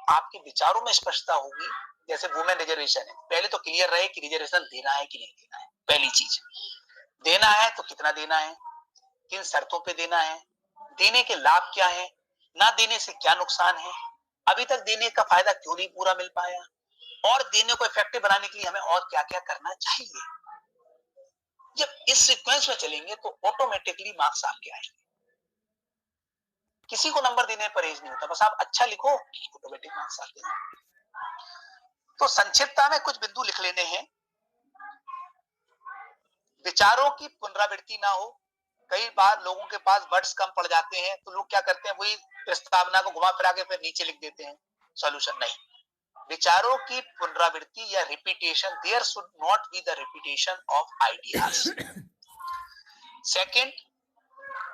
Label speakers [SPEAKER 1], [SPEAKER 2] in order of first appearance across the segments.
[SPEAKER 1] आपके विचारों में स्पष्टता होगी। जैसे वुमेन रिजर्वेशन है, पहले तो क्लियर रहे कि रिजर्वेशन देना है कि नहीं देना है। पहली चीज, देना है तो कितना देना है, किन शर्तों पे देना है, देने के लाभ क्या है, ना देने से क्या नुकसान है, अभी तक देने का फायदा क्यों नहीं पूरा मिल पाया, और देने को इफेक्टिव बनाने के लिए हमें और क्या क्या करना चाहिए। जब इस सीक्वेंस में चलेंगे तो ऑटोमेटिकली मार्क्स आपके आएंगे। किसी को नंबर देने में परहेज नहीं होता, बस आप अच्छा लिखो ऑटोमेटिक मार्क्स आते हैं। तो संक्षिप्तता में कुछ बिंदु लिख लेने हैं। विचारों की पुनरावृत्ति ना हो। कई बार लोगों के पास वर्ड्स कम पड़ जाते हैं तो लोग क्या करते हैं, वही प्रस्तावना को घुमा फिरा के फिर नीचे लिख देते हैं सॉल्यूशन। नहीं, विचारों की पुनरावृत्ति या repetition, there should not be the repetition of ideas. Second,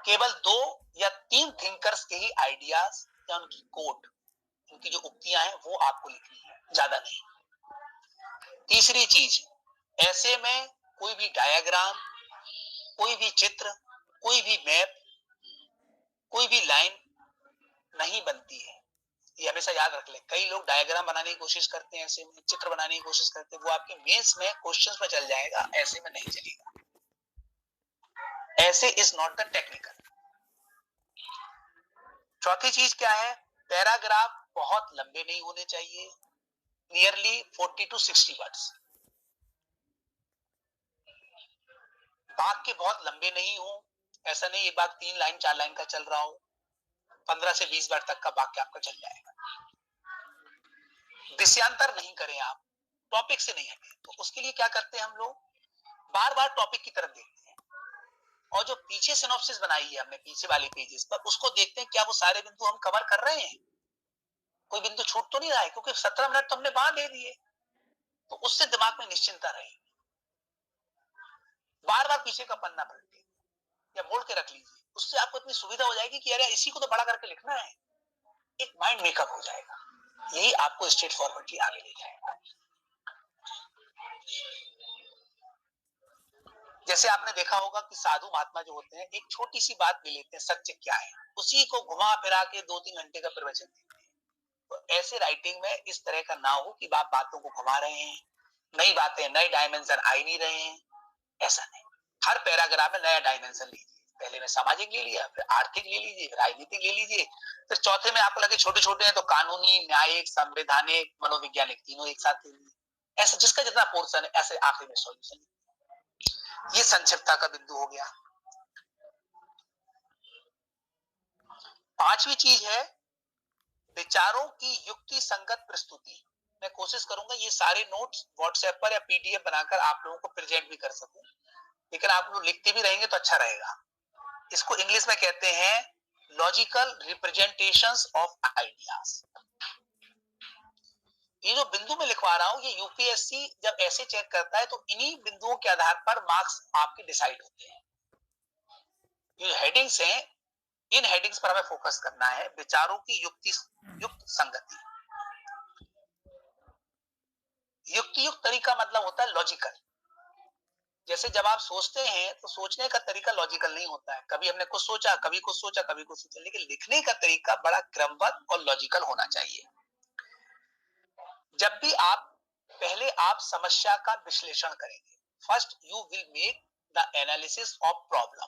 [SPEAKER 1] केवल 2 या 3 थिंकर्स के ही आइडियाज या उनकी कोट, उनकी जो उक्तियां हैं वो आपको लिखनी है, ज्यादा नहीं। तीसरी चीज, ऐसे में कोई भी डायग्राम, कोई भी चित्र, कोई भी मैप, कोई भी लाइन नहीं बनती है। ये हमेशा याद रख ले। कई लोग डायग्राम बनाने की कोशिश करते हैं, ऐसे में चित्र बनाने की कोशिश करते हैं, वो आपके मेंस में क्वेश्चंस में चल जाएगा, ऐसे में नहीं चलेगा। ऐसे इज नॉट द टेक्निकल। चौथी चीज क्या है, पैराग्राफ बहुत लंबे नहीं होने चाहिए, नियरली 40 to 60 वर्ड्स। वाक्य बहुत लंबे नहीं हो, ऐसा नहीं एक बार 3 लाइन 4 लाइन का चल रहा हो, 15 से 20 वर्ड तक का वाक्य आपका चल जाएगा। विषयांतर नहीं करें आप, टॉपिक से नहीं हटे। तो उसके लिए क्या करते हैं हम लोग, बार बार टॉपिक की तरफ देखते हैं, और जो पीछे सिनॉप्सिस बनाई है हमने पीछे वाले पेजेस पर, उसको देखते हैं क्या वो सारे बिंदु हम कवर कर रहे हैं, कोई बिंदु छूट तो नहीं रहा है, क्योंकि 17 मिनट तो हमने वहां दे दिए। तो उससे दिमाग में निश्चिंतता रहेगी। बार बार पीछे का पन्ना पलटे या मोड़ के रख लीजिए, उससे आपको इतनी सुविधा हो जाएगी कि अरे इसी को तो बड़ा करके लिखना है, एक माइंड मेकअप हो जाएगा। यही आपको स्ट्रेट फॉरवर्डली आगे ले जाएगा। जैसे आपने देखा होगा कि साधु महात्मा जो होते हैं, एक छोटी सी बात ले लेते हैं, सत्य क्या है, उसी को घुमा फिरा के 2-3 घंटे का प्रवचन देते हैं। तो ऐसे राइटिंग में इस तरह का ना हो कि आप बातों को घुमा रहे हैं, नई बातें, नए डायमेंशन आ ही नहीं रहे हैं, ऐसा नहीं। हर पैराग्राफ में नया डायमेंशन लीजिए। पहले में सामाजिक ले लिया, फिर आर्थिक ले लीजिए, राजनीतिक ले लीजिए, फिर चौथे में आपको लगे छोटे छोटे हैं तो कानूनी, न्यायिक, संवैधानिक, मनोवैज्ञानिक, तीनों एक साथ ले लीजिए। ऐसे जिसका जितना पोर्शन है, ऐसे आखिरी में सॉल्यूशन। ये संक्षिप्तता का बिंदु हो गया। पांचवी चीज है विचारों की युक्ति संगत प्रस्तुति। मैं कोशिश करूंगा ये सारे नोट्स व्हाट्सएप पर या पीडीएफ बनाकर आप लोगों को प्रेजेंट भी कर सकूं, लेकिन आप लोग लिखते भी रहेंगे तो अच्छा रहेगा। इसको इंग्लिश में कहते हैं लॉजिकल रिप्रेजेंटेशंस ऑफ आइडियाज। ये जो बिंदु में लिखवा रहा हूं, ये यूपीएससी जब ऐसे चेक करता है तो इन्हीं बिंदुओं के आधार पर मार्क्स आपके डिसाइड होते हैं। ये हेडिंग्स हैं, इन हेडिंग्स पर हमें फोकस करना है। विचारों की युक्त संगति। युक्त तरीका मतलब होता है लॉजिकल। जैसे जब आप सोचते हैं तो सोचने का तरीका लॉजिकल नहीं होता है, कभी हमने कुछ सोचा, कभी कुछ सोचा, कभी कुछ सोचा, लेकिन लिखने का तरीका बड़ा क्रमबद्ध और लॉजिकल होना चाहिए। जब भी पहले आप समस्या का विश्लेषण करेंगे, first you will make the analysis of problem.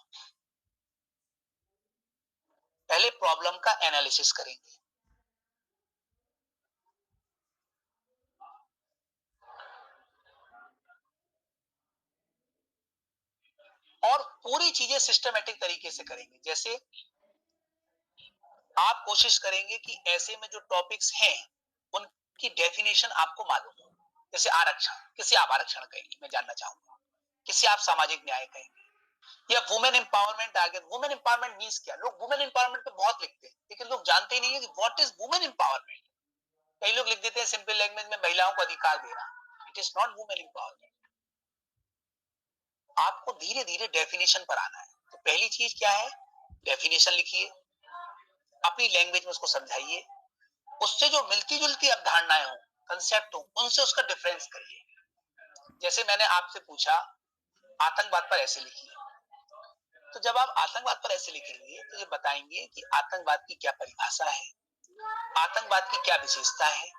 [SPEAKER 1] पहले प्रॉब्लम का एनालिसिस करेंगे, और पूरी चीजें सिस्टमैटिक तरीके से करेंगे। जैसे आप कोशिश करेंगे कि ऐसे में जो टॉपिक्स हैं उनकी डेफिनेशन आपको मालूम हो। जैसे आरक्षण, किसे आप आरक्षण कहेंगे, मैं जानना चाहूंगा। किसे आप सामाजिक न्याय कहेंगे, या वुमेन एम्पावरमेंट आ गया। वुमेन एम्पावरमेंट मींस क्या? लोग वुमेन एम्पावरमेंट पे बहुत लिखते हैं, लेकिन लोग जानते ही नहीं है कि व्हाट इज वुमेन एम्पावरमेंट। कई लोग लिख देते हैं सिंपल लैंग्वेज में महिलाओं को अधिकार देना। It is not women empowerment. आपको धीरे धीरे डेफिनेशन पर आना है। तो पहली चीज क्या है, डेफिनेशन लिखिए, अपनी लैंग्वेज में उसको समझाइए, उससे जो मिलती जुलती अवधारणाएं हो, कंसेप्ट हो, उनसे उसका डिफरेंस करिए। जैसे मैंने आपसे पूछा आतंकवाद पर ऐसे लिखिए, तो जब आप आतंकवाद पर ऐसे लिखेंगे तो ये बताएंगे कि आतंकवाद की क्या परिभाषा है, आतंकवाद की क्या विशेषता है।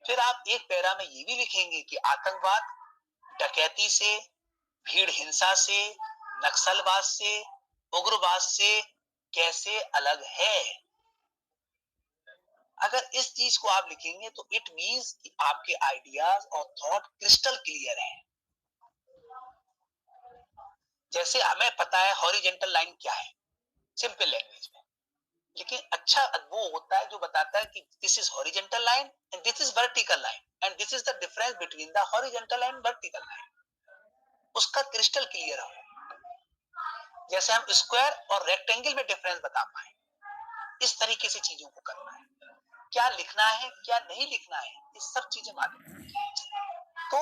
[SPEAKER 1] फिर आप एक पैरा में ये भी लिखेंगे कि आतंकवाद डकैती से, भीड़ हिंसा से, नक्सलवाद से, उग्रवाद से कैसे अलग है। अगर इस चीज को आप लिखेंगे तो इट मींस कि आपके आइडियाज और थॉट क्रिस्टल क्लियर है। जैसे हमें पता है हॉरिजेंटल लाइन क्या है सिंपल लैंग्वेज में, लेकिन अच्छा वो होता है जो बताता है कि this is horizontal line and this is vertical line and this is the difference between the horizontal and vertical line. उसका क्रिस्टल क्लियर हो, जैसे हम स्क्वायर और रेक्टेंगल में डिफरेंस बता पाए, इस तरीके से चीजों को करना है। क्या लिखना है क्या नहीं लिखना है ये सब चीजें मालूम। तो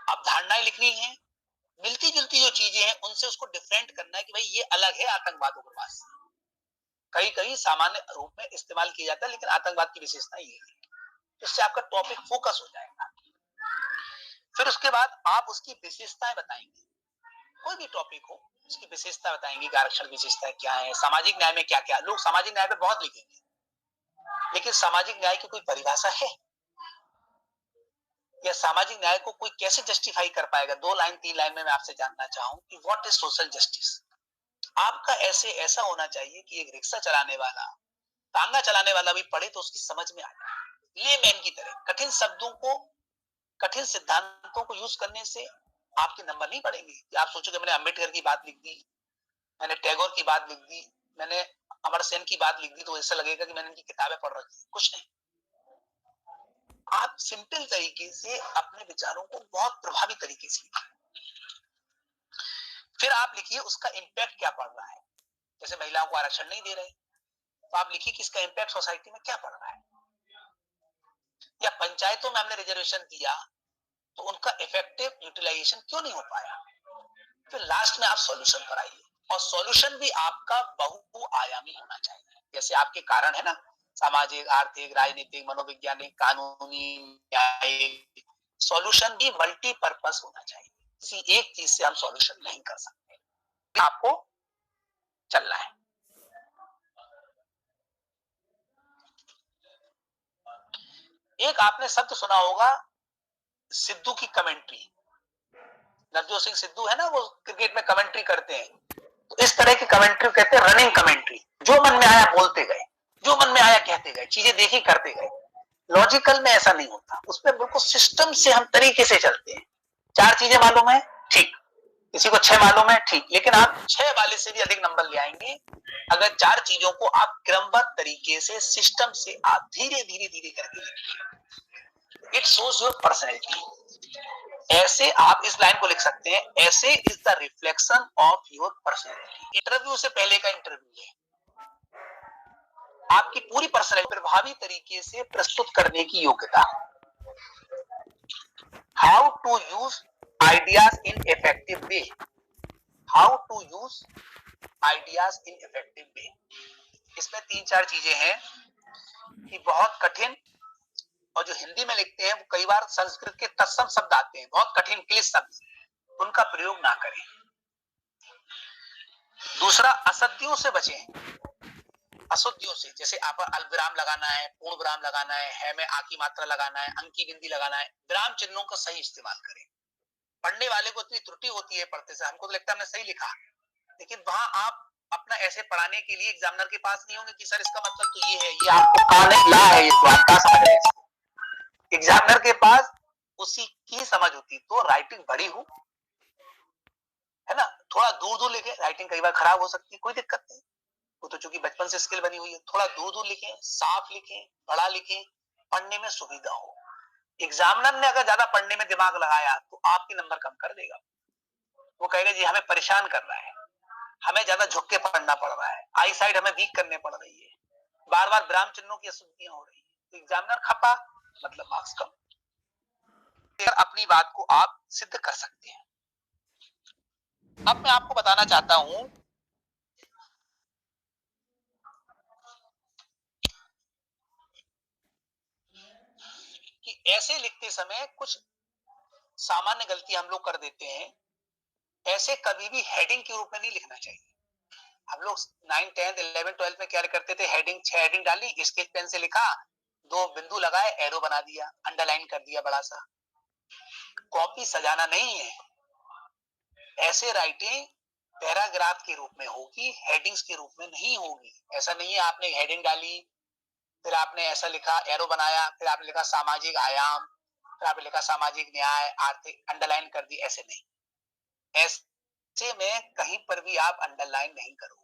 [SPEAKER 1] अवधारणाएं लिखनी है, मिलती जुलती जो चीजें हैं उनसे उसको डिफरेंट करना है कि भाई ये अलग है आतंकवाद उग्रवाद से। कई कई सामान्य रूप में इस्तेमाल किया जाता है लेकिन आतंकवाद की विशेषता ये है। इससे आपका टॉपिक फोकस हो जाएगा। फिर उसके बाद आप उसकी विशेषताएं बताएंगे। कोई भी टॉपिक हो उसकी विशेषता बताएंगे कि आरक्षण विशेषताएं क्या है, सामाजिक न्याय में क्या क्या। लोग सामाजिक न्याय पे बहुत लिखेंगे लेकिन सामाजिक न्याय की कोई परिभाषा है या सामाजिक न्याय को कोई कैसे जस्टिफाई कर पाएगा। 2 लाइन 3 लाइन में मैं आपसे जानना चाहूं कि व्हाट इज सोशल जस्टिस। आपका ऐसा होना चाहिए कि एक रिक्शा चलाने वाला, तांगा चलाने वाला भी पढ़े तो उसकी समझ में आ जाए लेमैन की तरह। कठिन शब्दों को, कठिन सिद्धांतों को यूज करने से आपके नंबर नहीं बढ़ेंगे कि आप सोचोगे मैंने अंबेडकर की बात लिख दी, मैंने टैगोर की बात लिख दी, मैंने अमर सेन की बात लिख दी तो ऐसा लगेगा कि मैंने इनकी किताबें पढ़ रखी। कुछ नहीं, आप सिंपल तरीके से अपने विचारों को बहुत प्रभावी तरीके से लिखिए। फिर आप लिखिए उसका इम्पैक्ट क्या पड़ रहा है। जैसे महिलाओं को आरक्षण नहीं दे रहे तो आप लिखिए कि इसका इम्पैक्ट सोसाइटी में क्या पड़ रहा है। या पंचायतों में हमने रिजर्वेशन दिया तो उनका इफेक्टिव यूटिलाइजेशन क्यों नहीं हो पाया। फिर लास्ट में आप सॉल्यूशन पर आइए और सॉल्यूशन भी आपका बहुआयामी होना चाहिए। जैसे आपके कारण है ना, सामाजिक, आर्थिक, राजनीतिक, मनोवैज्ञानिक, कानूनी, न्यायिक, सॉल्यूशन भी मल्टीपर्पस होना चाहिए। किसी एक चीज से हम सॉल्यूशन नहीं कर सकते, आपको चलना है। एक आपने शब्द सुना होगा सिद्धू की कमेंट्री। नवजोत सिंह सिद्धू है ना, वो क्रिकेट में कमेंट्री करते हैं, तो इस तरह की कमेंट्री कहते हैं रनिंग कमेंट्री। जो मन में आया बोलते गए, जो मन में आया कहते गए, चीजें देखी करते गए। लॉजिकल में ऐसा नहीं होता, उसमें बिल्कुल सिस्टम से हम तरीके से चलते हैं। 4 चीजें मालूम है ठीक, किसी को 6 मालूम है ठीक, लेकिन आप 6 वाले से भी अधिक नंबर ले आएंगे अगर 4 चीजों को आप क्रमबद्ध तरीके से सिस्टम से आप धीरे धीरे धीरे करके लिखिए। It shows your personality. ऐसे आप इस लाइन को लिख सकते हैं, ऐसे is the reflection of your personality. Interview से पहले का इंटरव्यू है, आपकी पूरी पर्सनैलिटी प्रभावी तरीके से प्रस्तुत करने की योग्यता। How to use ideas in effective way. How to use ideas in effective way. इसमें 3-4 चीजें हैं कि बहुत कठिन और जो हिंदी में लिखते हैं वो कई बार संस्कृत के तत्सम शब्द आते हैं, बहुत कठिन क्लिष्ट शब्द, उनका प्रयोग ना करें। दूसरा, असत्यों से बचें। अशुद्धियों से, जैसे आप अल्पविराम लगाना है, पूर्ण विराम लगाना है में आ की मात्रा लगाना है, अंक की गिनती लगाना है, विराम चिन्हों का सही इस्तेमाल करें। पढ़ने वाले को इतनी त्रुटि होती है पढ़ते से, हमको तो लगता है हमने सही लिखा, लेकिन वहां आप अपना ऐसे पढ़ाने के लिए एग्जामिनर के पास नहीं होंगे कि सर इसका मतलब तो ये है, ये आपको कहा नहीं ला है, ये तो आप क्या समझ रहे हैं। एग्जामिनर के पास उसी की समझ होती, तो राइटिंग बड़ी हो, है ना, थोड़ा दूर दूर लिखे, राइटिंग कई बार खराब हो सकती है, कोई दिक्कत नहीं, वो तो चूंकि बचपन से स्किल बनी हुई है। थोड़ा दूर दूर लिखें, साफ लिखें, बड़ा लिखें, पढ़ने में सुविधा हो। एग्जामिनर ने अगर ज्यादा पढ़ने में दिमाग लगाया तो आपके नंबर कम कर देगा। वो कहेगा जी हमें परेशान कर रहा है, हमें ज्यादा झुक के पढ़ना पड़ रहा है, आई साइड हमें वीक करने पड़ रही है, बार बार विराम चिन्हों की अशुद्धियां हो रही है, तो एग्जामिनर खपा, मतलब मार्क्स कम। अपनी बात को आप सिद्ध कर सकते हैं। अब मैं आपको बताना चाहता हूं कि ऐसे लिखते समय कुछ सामान्य गलती हम लोग कर देते हैं। ऐसे कभी भी हेडिंग के रूप में नहीं लिखना चाहिए। हम लोग 9, 10, 11, 12 में क्या करते थे, हेडिंग 6 हेडिंग डाली, स्केच पेन से लिखा, 2 बिंदु लगाए, एरो बना दिया, अंडरलाइन कर दिया बड़ा सा। कॉपी सजाना नहीं है। ऐसे राइटिंग पैराग्राफ के रूप में होगी, हेडिंग्स के रूप में नहीं होगी। ऐसा नहीं है आपने हेडिंग डाली, फिर आपने ऐसा लिखा, एरो बनाया, फिर आपने लिखा सामाजिक आयाम, फिर आपने लिखा सामाजिक न्याय, आर्थिक, अंडरलाइन कर दी, ऐसे नहीं। ऐसे में कहीं पर भी आप अंडरलाइन नहीं करोगे।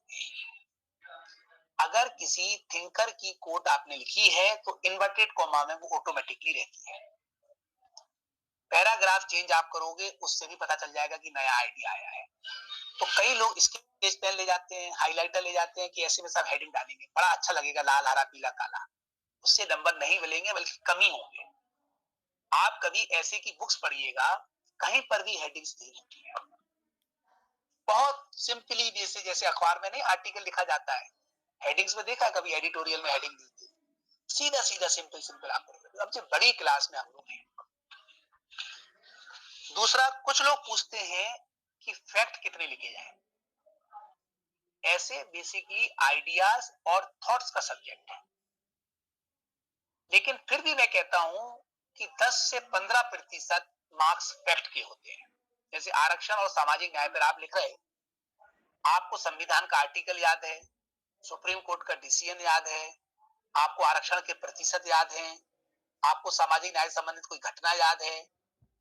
[SPEAKER 1] अगर किसी थिंकर की कोट आपने लिखी है तो इन्वर्टेड कॉमा में वो ऑटोमेटिकली रहती है। पैराग्राफ चेंज आप करोगे, उससे भी पता चल जाएगा कि नया आइडिया आया है। तो कई लोग स्केच पेन ले जाते हैं, हाइलाइटर ले जाते हैं कि ऐसे में सब हेडिंग डालेंगे, बड़ा अच्छा लगेगा, लाल, हरा, पीला, काला। उससे नंबर नहीं मिलेंगे, बल्कि कमी होंगे। आप कभी ऐसे की बुक्स पढ़िएगा, कहीं पर भी हेडिंग्स नहीं रहती है। बहुत सिंपली, जैसे अखबार में नहीं आर्टिकल लिखा जाता है, हेडिंग्स में देखा कभी एडिटोरियल में हेडिंग दी थी, सीधा सीधा सिंपल सिंपल आप करोगे। अब जब बड़ी क्लास में हम लोग हैं। दूसरा, कुछ लोग पूछते हैं कि फैक्ट कितने लिखे जाएं। ऐसे बेसिकली आइडियाज और थॉट्स का सब्जेक्ट है, लेकिन फिर भी मैं कहता हूं कि 10 से 15% मार्क्स फैक्ट के होते हैं। जैसे आरक्षण और सामाजिक न्याय पर आप लिख रहे, आपको संविधान का आर्टिकल याद है, सुप्रीम कोर्ट का डिसीजन याद है, आपको आरक्षण के प्रतिशत याद है, आपको सामाजिक न्याय संबंधित कोई घटना याद है,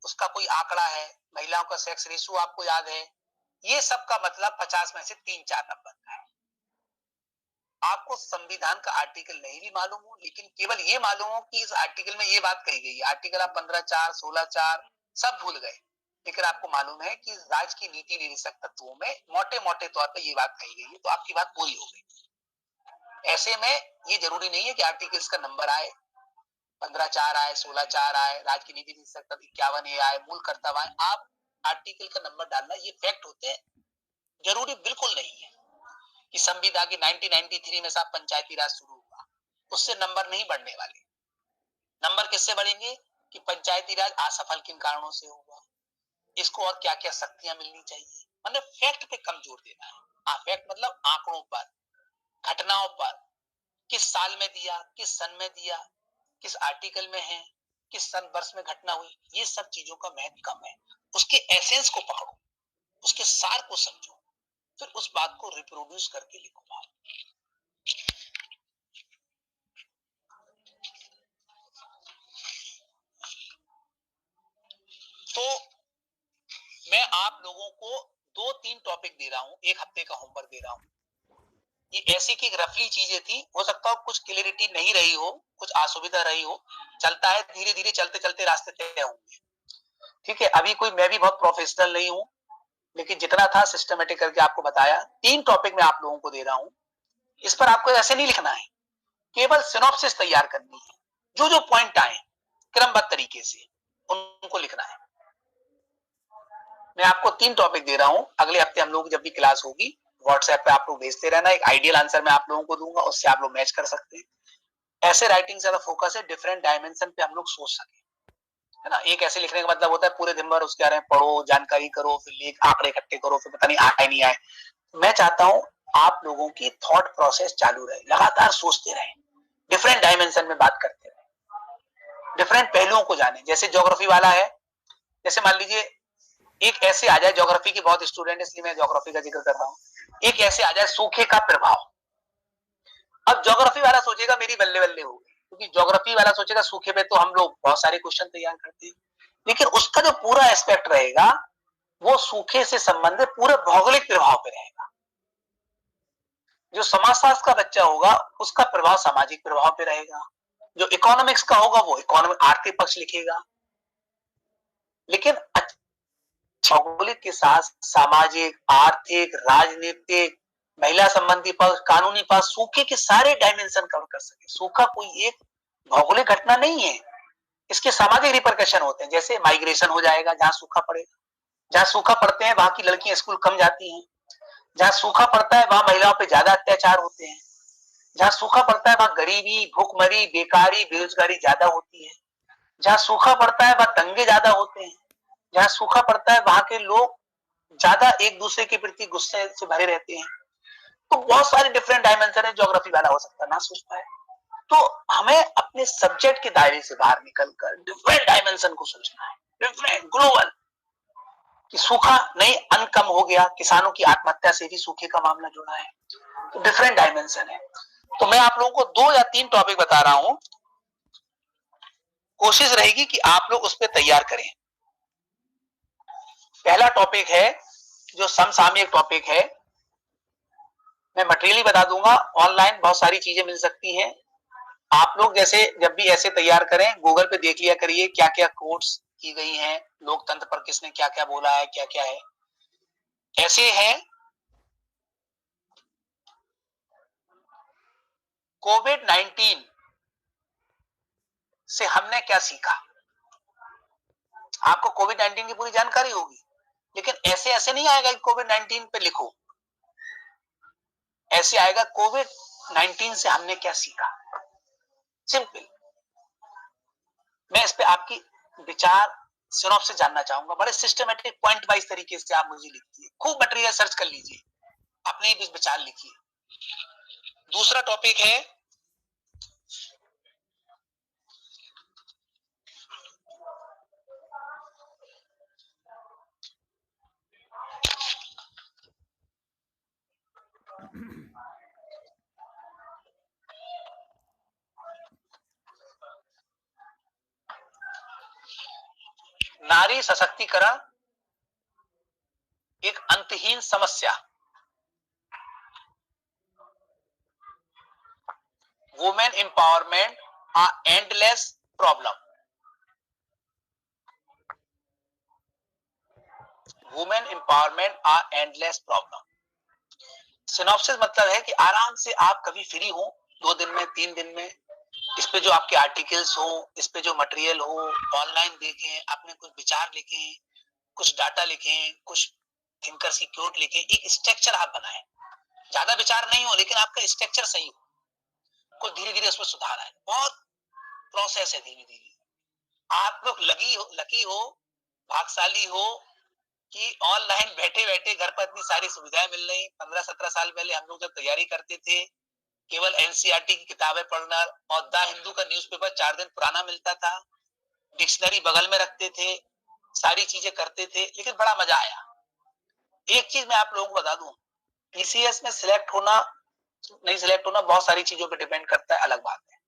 [SPEAKER 1] उसका कोई आंकड़ा है, महिलाओं का सेक्स रेशियो आपको याद है, ये सब का मतलब 50 में से 3-4 नंबर का है। आपको संविधान का आर्टिकल नहीं भी मालूम हो, लेकिन केवल ये मालूम हो कि इस आर्टिकल में ये बात कही गई है। आर्टिकल आप 15(4), 16(4) सब भूल गए, लेकिन आपको मालूम है कि राज्य की नीति निर्देशक तत्वों में मोटे मोटे तौर पर ये बात कही गई है, तो आपकी बात पूरी हो गई। ऐसे में ये जरूरी नहीं है कि आर्टिकल्स का नंबर आए, 15(4) आए, 16(4) आए, राज्य की नीति निर्देशक तत्व 51A आए, मूल कर्तव्य आए। आप आर्टिकल का नंबर डालना, ये फैक्ट होते हैं, जरूरी बिल्कुल नहीं है कि संविधान की 1993 में साहब पंचायती राज शुरू हुआ, उससे नंबर नहीं बढ़ने वाले। नंबर किससे बढ़ेंगे कि पंचायती राज असफल किन कारणों से हुआ, इसको और क्या क्या शक्तियां मिलनी चाहिए। मतलब फैक्ट पे कम जोर देना है। फैक्ट मतलब आंकड़ों पर, घटनाओं पर, किस साल में दिया, किस सन में दिया, किस आर्टिकल में है, किस सन वर्ष में घटना हुई, ये सब चीजों का महत्व कम है। उसके एसेंस को पकड़ो, उसके सार को समझो, फिर उस बात को रिप्रोड्यूस करके लिखो। तो मैं आप लोगों को 2-3 टॉपिक दे रहा हूं, एक हफ्ते का होमवर्क दे रहा हूं। ये ऐसी की रफली चीजें थी, हो सकता हो कुछ क्लियरिटी नहीं रही हो, कुछ असुविधा रही हो, चलता है, धीरे धीरे चलते चलते रास्ते तय होंगे। ठीक है, अभी कोई मैं भी बहुत प्रोफेशनल नहीं हूं, लेकिन जितना था सिस्टमेटिक करके आपको बताया। 3 टॉपिक मैं आप लोगों को दे रहा हूं, इस पर आपको ऐसे नहीं लिखना है, केवल सिनॉप्सिस तैयार करनी है। जो जो पॉइंट आए क्रमबद्ध तरीके से उनको लिखना है। मैं आपको 3 टॉपिक दे रहा हूं, अगले हफ्ते हम लोगों की जब भी क्लास होगी व्हाट्सएप पे आप लोग भेजते रहना, एक आइडियल आंसर मैं आप लोगों को दूंगा, उससे आप लोग मैच कर सकते हैं। ऐसे राइटिंग ज्यादा फोकस है, डिफरेंट डायमेंशन पे हम लोग सोच सके, है ना। एक ऐसे लिखने का मतलब होता है पूरे दिन भर उसके बारे में पढ़ो, जानकारी करो, फिर आंकड़े इकट्ठे करो, फिर पता नहीं आए नहीं आए। मैं चाहता हूं आप लोगों की थॉट प्रोसेस चालू रहे, लगातार सोचते रहे, डिफरेंट डायमेंशन में बात करते रहे, डिफरेंट पहलुओं को जाने। जैसे ज्योग्राफी वाला है, जैसे मान लीजिए एक ऐसे आ जाए, ज्योग्राफी के बहुत स्टूडेंट इसलिए मैं ज्योग्राफी का जिक्र कर रहा हूं, एक ऐसे आ जाए सूखे का प्रभाव। अब ज्योग्राफी वाला सोचेगा मेरी बल्ले बल्ले हो गई, क्योंकि ज्योग्राफी वाला सोचेगा सूखे पे तो हम लोग बहुत सारे क्वेश्चन तैयार करते हैं, लेकिन उसका जो पूरा एस्पेक्ट रहेगा वो सूखे से संबंधित पूरे भौगोलिक प्रभाव पे रहेगा। जो समाजशास्त्र का बच्चा होगा उसका प्रभाव सामाजिक प्रभाव पे रहेगा, जो इकोनॉमिक्स का होगा वो इकोनॉमिक आर्थिक पक्ष लिखेगा। लेकिन भौगोलिक के साथ सामाजिक, आर्थिक, राजनीतिक, महिला संबंधी पक्ष, कानूनी पक्ष, सूखे के सारे डायमेंशन कवर कर सके। सूखा कोई एक भौगोलिक घटना नहीं है, इसके सामाजिक रिपरकशन होते हैं। जैसे माइग्रेशन हो जाएगा जहां सूखा पड़ेगा, जहां सूखा पड़ते हैं वहां की लड़कियां स्कूल कम जाती हैं, जहां सूखा पड़ता है वहां महिलाओं पर ज्यादा अत्याचार होते हैं, जहां सूखा पड़ता है वहां गरीबी, भूखमरी, बेकारी, बेरोजगारी ज्यादा होती है, जहां सूखा पड़ता है वहां दंगे ज्यादा होते हैं, जहां सूखा पड़ता है वहां के लोग ज्यादा एक दूसरे के प्रति गुस्से से भरे रहते हैं। तो बहुत सारे डिफरेंट डायमेंशन है, ज्योग्राफी वाला हो सकता है ना सोच पाए। तो हमें अपने सब्जेक्ट के दायरे से बाहर निकलकर डिफरेंट डायमेंशन को सोचना है, डिफरेंट ग्लोबल, कि सूखा नहीं, अन्न कम हो गया, किसानों की आत्महत्या से भी सूखे का मामला जुड़ा है, तो डिफरेंट डायमेंशन है। तो मैं आप लोगों को 2 या 3 टॉपिक बता रहा हूं, कोशिश रहेगी कि आप लोग उस पर तैयार करें। पहला टॉपिक है जो समसामयिक टॉपिक है, मैं मटेरियल बता दूंगा, ऑनलाइन बहुत सारी चीजें मिल सकती हैं। आप लोग जैसे जब भी ऐसे तैयार करें, गूगल पे देख लिया करिए क्या क्या कोट्स की गई हैं, लोकतंत्र पर किसने क्या क्या बोला है, क्या क्या है। ऐसे है कोविड-19 से हमने क्या सीखा। आपको कोविड-19 की पूरी जानकारी होगी, लेकिन ऐसे ऐसे नहीं आएगा कि कोविड-19 पे लिखो, ऐसे आएगा कोविड-19 से हमने क्या सीखा, सिंपल। मैं इस पे आपकी विचार सिनॉप्सिस जानना चाहूंगा, बड़े सिस्टमेटिक पॉइंट वाइज तरीके से आप मुझे लिखिए, खूब मटेरियल सर्च कर लीजिए, अपने भी विचार लिखिए। दूसरा टॉपिक है नारी सशक्तिकरण एक अंतहीन समस्या, वुमेन एम्पावरमेंट आ एंडलेस प्रॉब्लम। वुमेन एम्पावरमेंट आ एंडलेस प्रॉब्लम। सिनॉप्सिस मतलब है कि आराम से आप कभी फ्री हो, 2 दिन में, 3 दिन में, इस पे जो आपके आर्टिकल्स हो, इस पे जो मटेरियल हो, ऑनलाइन देखें, अपने कुछ विचार लिखें, कुछ डाटा लिखें, कुछ थिंकर्स की क्योट लिखें, एक स्ट्रक्चर आप बनाएं। ज्यादा विचार नहीं हो, लेकिन आपका स्ट्रक्चर सही हो, कुछ धीरे धीरे उसमें सुधार आए। बहुत प्रोसेस है, धीरे धीरे। आप लोग लकी हो, भाग्यशाली हो कि ऑनलाइन बैठे बैठे घर पर इतनी सारी सुविधाएं मिल रही। 15-17 साल पहले हम लोग जब तैयारी करते थे, केवल एनसीईआरटी की किताबें पढ़ना और द हिंदू का न्यूज़पेपर 4 दिन पुराना मिलता था, डिक्शनरी बगल में रखते थे, सारी चीजें करते थे, लेकिन बड़ा मजा आया। एक चीज मैं आप लोगों को बता दूं, पीसीएस में सिलेक्ट होना नहीं सिलेक्ट होना बहुत सारी चीजों पर डिपेंड करता है, अलग बात है,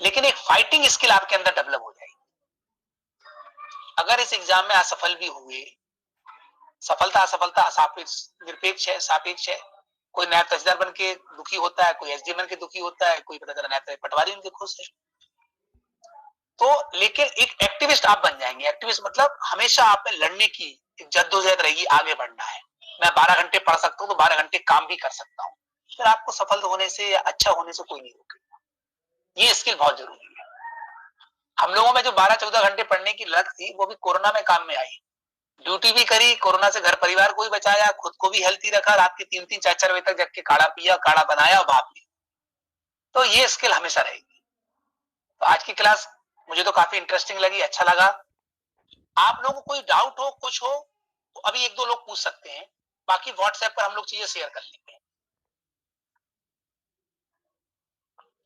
[SPEAKER 1] लेकिन एक फाइटिंग स्किल आपके अंदर डेवलप हो जाएगी। अगर इस एग्जाम में असफल भी हुए, सफलता असफलता निरपेक्ष है, सापेक्ष है। कोई नायब तहसीलदार बन के दुखी होता है, कोई एसडीएम बन के दुखी होता है, कोई पता चला नायब पटवारी उनके खुश है। तो लेकिन एक एक्टिविस्ट आप बन जाएंगे। एक्टिविस्ट मतलब हमेशा आप में लड़ने की एक जद्दोजहद रहेगी, आगे बढ़ना है। मैं 12 घंटे पढ़ सकता हूँ तो 12 घंटे काम भी कर सकता हूँ, फिर आपको सफल होने से या अच्छा होने से कोई नहीं रोकेगा। ये स्किल बहुत जरूरी है। हम लोगों में जो 12-14 घंटे पढ़ने की लत थी, वो भी कोरोना में काम में आई। ड्यूटी भी करी, कोरोना से घर परिवार को भी बचाया, खुद को भी हेल्थी रखा, रात के 3-3 4-4 बजे तक जग के काढ़ा पिया, काढ़ा बनाया और भाप लिया। तो ये स्किल हमेशा रहेगी। तो आज की क्लास मुझे तो काफी इंटरेस्टिंग लगी, अच्छा लगा। आप लोगों को कोई डाउट हो, कुछ हो तो अभी 1-2 लोग पूछ सकते हैं, बाकी व्हाट्सएप पर हम लोग चीजें शेयर कर लेंगे।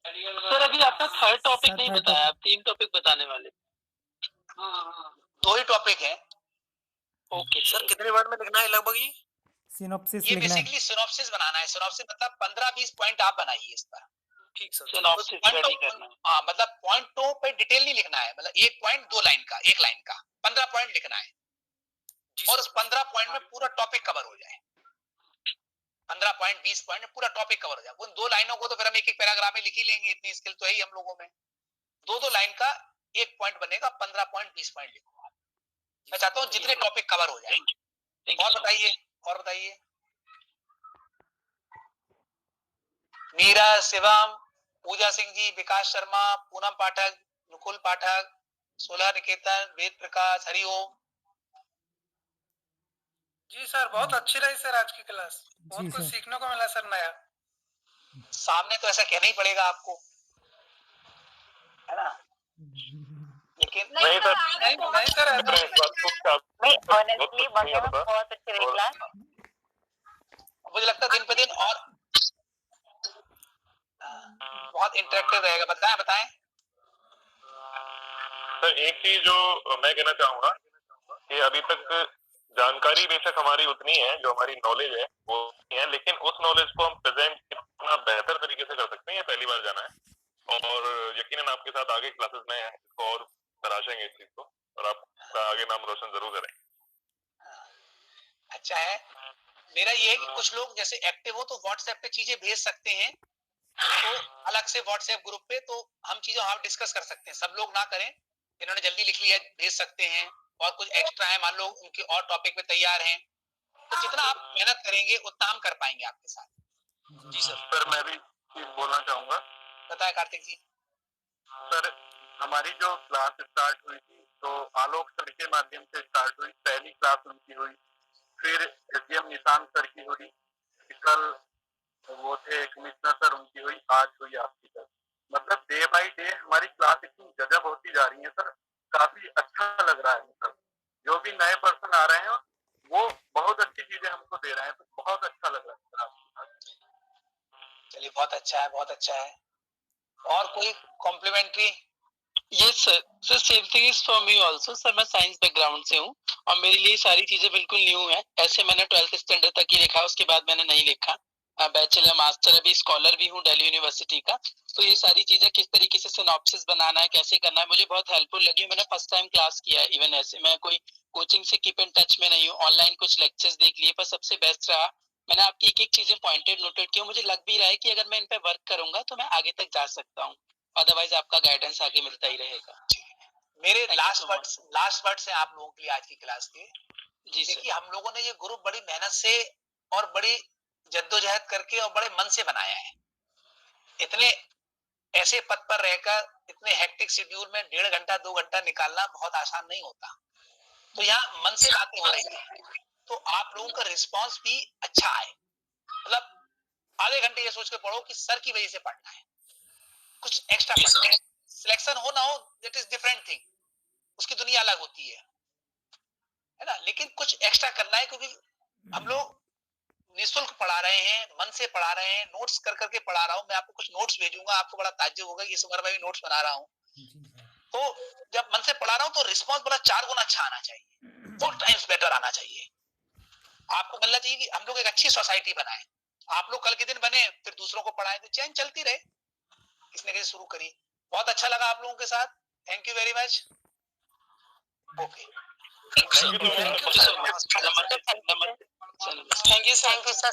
[SPEAKER 2] सर अभी आपका थर्ड टॉपिक नहीं बताया, आप 3 टॉपिक बताने वाले।
[SPEAKER 1] 2 ही टॉपिक है।
[SPEAKER 2] ओके सर, कितने वर्ड में लिखना है लगभग ये?
[SPEAKER 1] सिनॉप्सिस लिखना है। बेसिकली सिनॉप्सिस बनाना है। सिनॉप्सिस मतलब 15-20 पॉइंट आप बनाइए इस पर।
[SPEAKER 2] ठीक सर, सिनॉप्सिस रेडी करना है।
[SPEAKER 1] हाँ, मतलब पॉइंटों पे डिटेल नहीं लिखना है, मतलब एक पॉइंट 2 लाइन का, एक लाइन का 15 पॉइंट लिखना है और उस 15 पॉइंट में पूरा टॉपिक कवर हो जाए। 15 पॉइंट 20 पॉइंट में पूरा टॉपिक कवर हो जाए। उन 2 लाइनों को तो फिर हम एक पैराग्राफ में लिख ही लेंगे, इतनी स्किल तो है ही हम लोगों में। 2-2 लाइन का एक पॉइंट बनेगा, 15 पॉइंट 20 पॉइंट लिखूंगा। मैं चाहता हूँ जितने टॉपिक कवर हो जाए। और बताइए मीरा, शिवम, पूजा सिंह जी, विकास शर्मा, पूनम पाठक, नुकुल पाठक, सोलह निकेतन, वेद प्रकाश, हरिओम।
[SPEAKER 2] जी सर, बहुत अच्छी रही सर आज की क्लास, बहुत कुछ सीखने को मिला सर नया।
[SPEAKER 1] सामने तो ऐसा कहना ही पड़ेगा आपको, है ना? लेकिन
[SPEAKER 2] नहीं सर
[SPEAKER 1] ऑनेस्टली बहुत अच्छी रही क्लास। मुझे लगता है दिन पे दिन और बहुत इंटरेक्टिव रहेगा। बताएं बताएं।
[SPEAKER 3] सर एक चीज जो मैं कहना चाहूंगा कि अभी तक जानकारी बेशक हमारी उतनी है, जो हमारी नॉलेज है वो है, लेकिन उस नॉलेज को हम प्रेजेंट कितना बेहतर तरीके से कर सकते हैं ये पहली बार जाना है। और यकीनन आपके साथ आगे क्लासेस में हैं, इसको और तराशेंगे इस चीज को, और आपका आगे नाम रोशन जरूर करेंगे।
[SPEAKER 1] अच्छा है। मेरा ये है कि कुछ लोग जैसे एक्टिव हो तो व्हाट्सएप पे चीजें भेज सकते हैं, तो अलग से व्हाट्सएप ग्रुप पे तो हम चीजें वहां डिस्कस कर सकते हैं। सब लोग ना करें, इन्होंने जल्दी लिख लिया भेज सकते हैं, और कुछ एक्स्ट्रा है मान लो उनके और टॉपिक पे तैयार हैं, तो जितना आप मेहनत करेंगे उतना हम कर पाएंगे आपके साथ।
[SPEAKER 3] जी सर मैं भी चीज बोलना चाहूंगा।
[SPEAKER 1] बताए कार्तिक जी।
[SPEAKER 3] सर हमारी जो क्लास स्टार्ट हुई थी तो आलोक सर के माध्यम से स्टार्ट हुई, पहली क्लास उनकी हुई, फिर एसडीएम निशांत सर की हुई, कल वो थे कमिश्नर सर उनकी हुई, आज हुई आपकी सर। मतलब डे बाई डे हमारी क्लास इतनी गजब होती जा रही है सर, काफी अच्छा लग रहा है सर। जो भी नए पर्सन आ रहे हैं वो बहुत अच्छी चीजें हमको दे रहे हैं, तो बहुत अच्छा लग रहा है सर आपके साथ।
[SPEAKER 1] चलिए बहुत अच्छा है, बहुत अच्छा है। और कोई complimentary?
[SPEAKER 4] Yes sir, sir same thing is for me also. Sir मैं साइंस बैकग्राउंड से हूँ और मेरे लिए सारी चीजें बिल्कुल न्यू है। ऐसे मैंने 12th स्टैंडर्ड तक ही लिखा, उसके बाद मैंने नहीं लिखा। बैचलर मास्टर अभी स्कॉलर भी हूँ दिल्ली यूनिवर्सिटी का। तो ये सारी चीजें किस तरीके से सिनॉप्सिस बनाना है, कैसे करना है, मुझे बहुत हेल्पफुल लगी। मैंने फर्स्ट टाइम क्लास किया है। इवन ऐसे मैं कोई कोचिंग से कीप इन टच में नहीं हूँ, ऑनलाइन कुछ लेक्चर्स देख लिए, पर सबसे बेस्ट रहा। मैंने आपकी एक एक चीजें पॉइंटेड नोटेड की, मुझे लग भी रहा है कि अगर मैं इन पे वर्क करूंगा तो मैं आगे तक जा सकता हूँ। अदरवाइज आपका गाइडेंस आगे मिलता ही रहेगा।
[SPEAKER 1] मेरे लास्ट वर्ड्स हैं आप लोगों के लिए आज की क्लास के।
[SPEAKER 4] जी सर।
[SPEAKER 1] देखिए हम लोगों ने ये ग्रुप बड़ी मेहनत से और बड़ी जद्दोजहद करके और बड़े मन से बनाया है। इतने ऐसे पद पर रहकर इतने हेक्टिक शेड्यूल में 1.5 घंटा 2 घंटा निकालना बहुत आसान नहीं होता। तो यहाँ मन से बातें हो रही है, तो आप लोगों का रिस्पांस भी अच्छा आए। मतलब आधे घंटे ये सोच के पढ़ो कि सर की वजह से पढ़ना है, कुछ एक्स्ट्रा पढ़ना है। सिलेक्शन हो ना हो दैट इज डिफरेंट थिंग, उसकी दुनिया अलग होती है ना, लेकिन कुछ एक्स्ट्रा करना है, क्योंकि हम लोग निःशुल्क पढ़ा रहे हैं, मन से पढ़ा रहे हैं, नोट्स कर करके पढ़ा रहा हूँ। मैं आपको कुछ नोट्स भेजूंगा, आपको बड़ा ताज्जुब होगा कि इस उम्र में भी नोट्स बना रहा हूँ। तो जब मन से पढ़ा रहा हूँ तो रिस्पॉन्स बड़ा 4 गुना अच्छा आना चाहिए, 4 टाइम्स बेटर आना चाहिए। आपको मिलना चाहिए कि हम लोग एक अच्छी सोसाइटी बनाए, आप लोग कल के दिन बने फिर दूसरों को पढ़ाएं, तो चैन चलती रहे, किसने कैसे शुरू करी। बहुत अच्छा लगा आप लोगों के साथ। Thank you very much. Okay,
[SPEAKER 4] thank you so much.
[SPEAKER 2] Thank you sir.